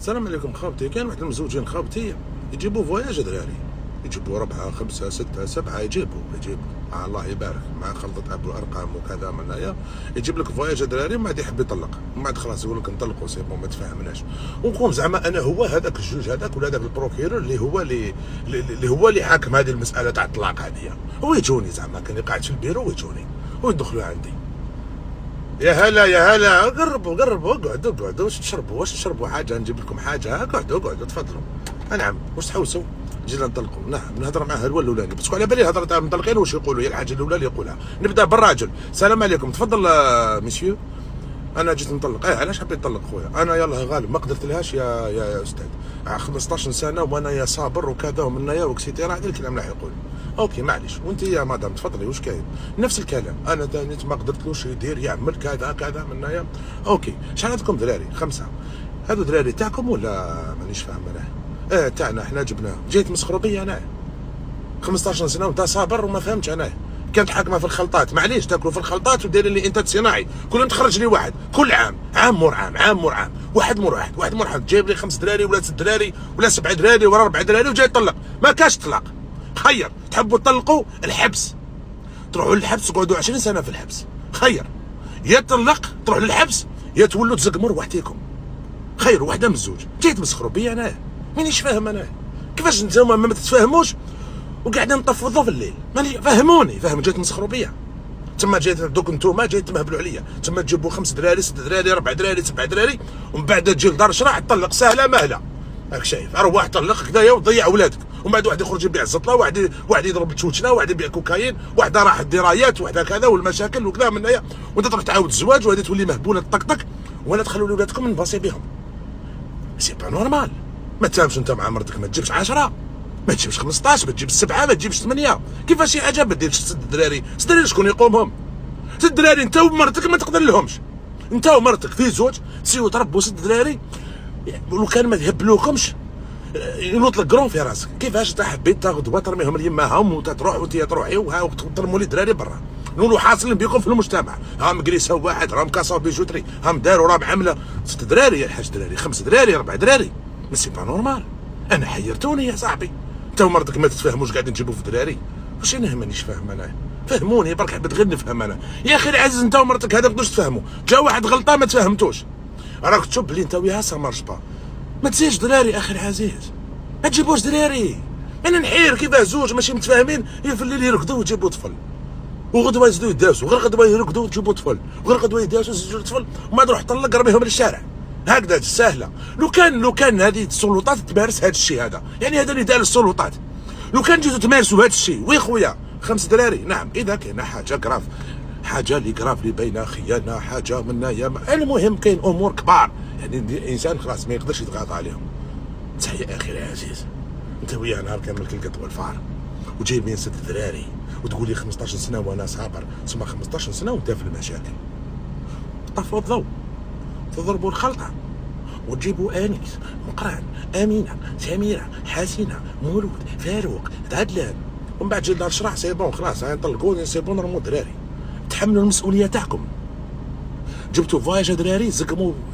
السلام عليكم خاوتي. كان واحد المزوجين خاوتي يجيبوا فواياج دراري، يجيبوا 4 5 6 7 يجيبوا الله يبارك مع خلطة ابو الارقام وكذا من هنايا، يجيب لك فواياج دراري ومن بعد يحب يطلق، ومن بعد خلاص يقول لك نطلقوا سي بون ما تفاهمناش، ونقوم زعما انا هو هذاك الجوج هذاك ولا هذاك البروكيرور اللي هو اللي حاكم هذه المساله تاع الطلاق هذه، ويجوني زعما كان قاعد في البيرو ويجوني ويدخلوا عندي. يا هلا قربوا اقعدوا واش تشربوا حاجه نجيب لكم حاجه، اقعدوا تفضلوا. نعم واش تحوسوا جينا نطلقوا. نعم نهضر معاه هو الاولاني بس على بالي هضره تاع المطلقين واش يقولوا، هي الحاجه الاولى اللي يقولها. نبدا بالراجل. السلام عليكم تفضل مسيو انا جيت نطلق. علاش حبيت نطلق خويا؟ انا يلاه غالب ما قدرت لهاش يا استاذ، 15 سنه وانا يا صابر وكذا ومنايا وكسيتيرا، هذا الكلام راح يقول. اوكي معليش. وانت يا مدام تفضلي واش كاين؟ نفس الكلام. انا ثاني ما قدرتلوش يدير يعمل كذا منايا. اوكي شحال عندكم دراري؟ 5. هادو دراري تاعكم ولا مانيش فاهم انا؟ تاعنا احنا جبناهم. جيت مسخروا بيا انا 15 سنه وانت صابر وما فهمتش انا. كانت حاكمه في الخلطات، معليش تاكلوا في الخلطات ودايرين لي انتاج صناعي، كل تخرج لي واحد كل عام مور عام واحد مور واحد جايب لي 5 دراري ولا 6 دراري ولا 7 دراري ولا 4 دراري وجاي يطلق. ما كاش طلاق. خير تحبوا تطلقوا الحبس، تروحوا للحبس تقعدوا 20 سنه في الحبس. خير يا تطلق تروح للحبس يا تولوا تزقموا وحديكم. خير واحده من الزوج. جيت مسخروا بيا انا مانيش فاهم انا كيفاش نتوما ما تتفاهموش وقاعدين نطفوا الضوء في الليل. ماني فهموني جيت مسخروا بيا. تما جيت دوك نتوما جاي تمهبلوا عليا، تما تجيبوا 5 دراري 6 دراري 4 دراري 7 دراري ومن بعد تجي لدار شراع تطلق سهله مهله. راك شايف ارواح طلق كذايا وتضيع اولادك، ومن بعد واحد يخرج يبيع الزطله، واحد يضرب تشوتشنا، واحد يبيع كوكايين، واحده راحت درايات، واحده كذا والمشاكل وكذا من هنايا، وانت تروح تعاود الزواج وهذه تولي مهبوله تطقطق، ولا تخلوا ولادكم نباصي بهم. سي با نورمال. ما تفهمش انت مع مرتك ما تجيبش 10، ما تجيبش 15، ما تجيبش 7، ما تجيبش 8. كيفاش شي حاجه ما ديرش 6 دراري؟ 6 دراري شكون يقومهم؟ 6 دراري انت ومرتك ما تقدر لهمش، انت ومرتك في زوج تسيو تربوا 6 دراري، ولو كان ما يهبلوكمش ينوض لك قرون في راسك. كيفاش انت حبيت تاخذ ترميهم ليماهم وتروح وانت تروحي وترموا لي دراري برا؟ نقولوا حاصلين بكم في المجتمع، هام كريسه واحد، راهم كاساو بيجوتري، هام داروا راه عامله 6 دراري يا الحاج دراري، 5 دراري 4 دراري، ما سي با نورمال. انا حيرتوني يا صاحبي، انت ومرتك ما تتفاهموش قاعدين تجيبوا في دراري. واش انا مانيش فاهم انا؟ فهموني برك حبيت غير نفهم انا. يا اخي العزيز انت ومرتك هذا ما تقدروش تفهموا، جا واحد غلطه ما تفهمتوش، راك تشوف بلي انت وياها سا مارش با. ما تزيدش دراري اخي العزيز، ما تجيبوش دراري. انا نحير كيفاه زوج ماشي متفاهمين في الليل يرقدوا ويجيبوا طفل، وغدوه يزيدوا يداسوا، غير غدوه يرقدوا ويجيبوا طفل، وغير غدوه يداسوا ويجيبوا طفل، وما تروح طلق رميهم للشارع. هكذا سهله. لو كان هذه السلطات تمارس هذا الشيء هذا، يعني هذا اللي دار السلطات، لو كان جيتوا تمارسوا هذا الشيء ويا خويا 5 دراري، نعم اذا كاين حاجه كراف، حاجه اللي كراف اللي باينه خيانه، حاجه منايا، المهم كاين امور كبار، يعني الانسان خلاص ما يقدرش يتغاضى عليهم. تحية اخي العزيز، انت ويا نهار كامل كالقط والفار وجايبين 6 دراري وتقول لي 15 سنه وانا صابر، تسمى 15 سنه وانت في المشاكل. طفوا الضوء، تضربوا الخلطه وتجيبوا انيس، مقران، امينه، سميره، حسينه، مولود، فاروق، عدلان، ومن بعد جي لدار شرح سي بون خلاص نطلقوني سي بون نرموا دراري. تحملوا المسؤوليه تاعكم. جبتوا فواياج دراري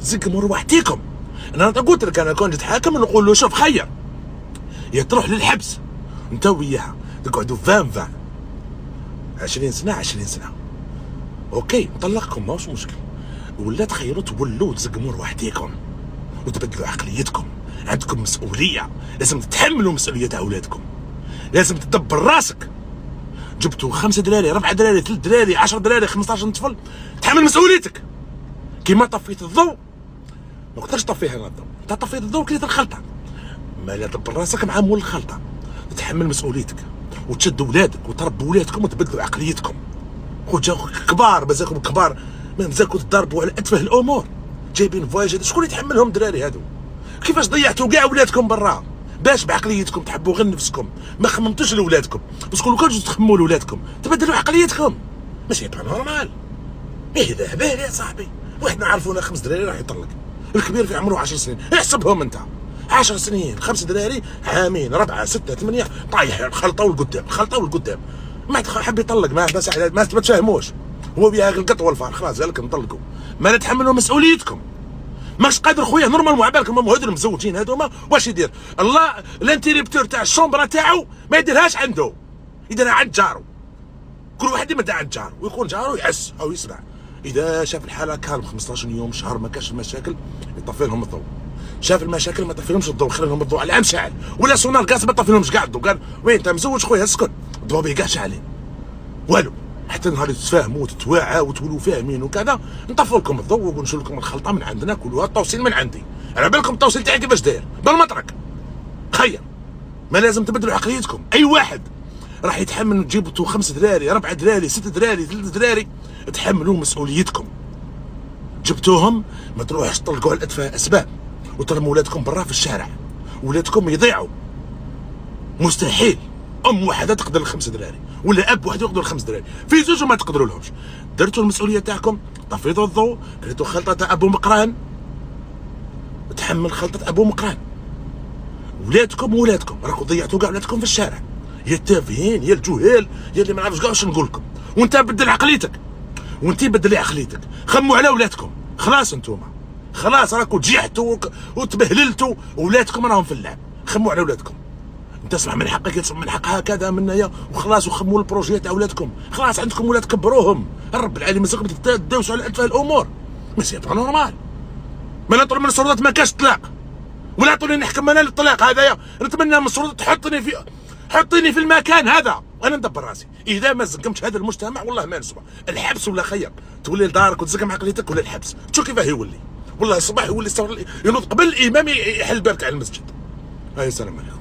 زقموا روحتيكم. انا قلت لك انا كون جيت حاكم نقول له شوف خير يا تروح للحبس انت وياها تقعدوا 20 سنه اوكي نطلقكم ماهوش مشكل، ولا تخيروا تولوا تزقموا روحتيكم وتبدلوا عقليتكم. عندكم مسؤوليه، لازم تتحملوا مسؤوليه اولادكم، لازم تدبر راسك. جبتوا 5 دراري 4 دراري 3 دراري 10 دراري 15 طفل، تحمل مسؤوليتك. كيما طفيت الضوء ما قدرتش تطفيها انا الضوء، انت طفيت الضوء كليت الخلطه، ما لا دبر راسك مع مول الخلطه، تتحمل مسؤوليتك وتشد ولادك وتربوا ولادكم وتبدلوا عقليتكم. وجاكم كبار مازالكم كبار مازالكم تضربوا على اتفه الامور، جايبين فواياج شكون يتحملهم دراري هادو؟ كيفاش ضيعتوا كاع ولادكم برا باش بعقليتكم تحبوا غير نفسكم، ما خممتوش لولادكم، باسكو لو كان تخمموا لولادكم تبدلوا عقليتكم. ماشي با نورمال. اهدى بالي يا صاحبي، واحد نعرفونا 5 دراري راح يطلق، الكبير في عمره 10 سنين، احسبهم انت 10 سنين 5 دراري عامين 4 6 8 طايح الخلطه والقدام ما حب يطلق ما تفهموش، هو بيها القط والفار خلاص قال لك نطلقوا، ما نتحملوا مسؤوليتكم. ماكش قادر خويا نورمال مع بالك هما هادو المزوجين هادوما واش يدير؟ الله الانتيريبتور تاع الشومبرا تاعو ما يديرهاش عنده، يديرها عند جارو. كل واحد يمد عند جارو ويكون جارو يحس او يسمع. اذا شاف الحاله كالم 15 يوم شهر ما كاش المشاكل يطفي لهم الضوء. شاف المشاكل ما طفيلهمش الضوء، خلي لهم الضوء على العام شاعل، ولا سونار كاس ما طفيلهمش كاع الضوء. قال وين انت مزوج خويا اسكت، الضوء بيه كاع شاعلين والو، حتى نهار تتفاهموا وتتواعوا وتولوا فاهمين وكذا نطفوا لكم الضوء ونشوف لكم الخلطه من عندنا، كلوها التوصيل من عندي. على بالكم التوصيل تاعي كيفاش داير بالمطرق. خير ما لازم تبدلوا عقليتكم. اي واحد راح يتحمل تجيبوا 5 دراري 4 دراري 6 دراري 3 دراري، تحملوا مسؤوليتكم. جبتوهم ما تروحش تطلقوا على الاتفه اسباب وترموا ولادكم برا في الشارع، ولادكم يضيعوا. مستحيل ام واحده تقدر ل5 دراري ولا اب واحد يقدر ل5 دراري، في زوج ما تقدروا لهمش. درتوا المسؤوليه تاعكم، طفيتوا الضوء، كريتوا خلطه تاع ابو مقران، تحمل خلطه ابو مقران. ولادكم راكم ضيعتوا كاع ولادكم في الشارع، يا التافهين يا الجهال يا اللي ما نعرفش كاع واش نقول لكم. وانت بدل عقليتك، وانت بدلي عقليتك، خموا على ولادكم. خلاص انتوما خلاص راكم تجيحتوا وتبهللتوا، ولادكم راهم في اللعب. خموا على ولادكم. انت تسمع من حقك تسمع من حق هكذا من هنايا وخلاص، وخموا البروجي تاع ولادكم. خلاص عندكم ولاد كبروهم، الرب العالي مازال تداوسوا على اتفه الامور. مي سي با نورمال. ما نطلب من السلطات ما كاش طلاق، ولا عطوني نحكم انا للطلاق هذايا. نتمنى من السلطات حطيني في المكان هذا وانا ندبر راسي. اذا ما زقمتش هذا المجتمع والله ما نسمع الحبس ولا خير، تولي لدارك وتزقم عقليتك ولا الحبس. تشوف كيفاه يولي والله الصباح يولي ينوض قبل الامام يحل الباب تاع المسجد. هاي السلام عليكم.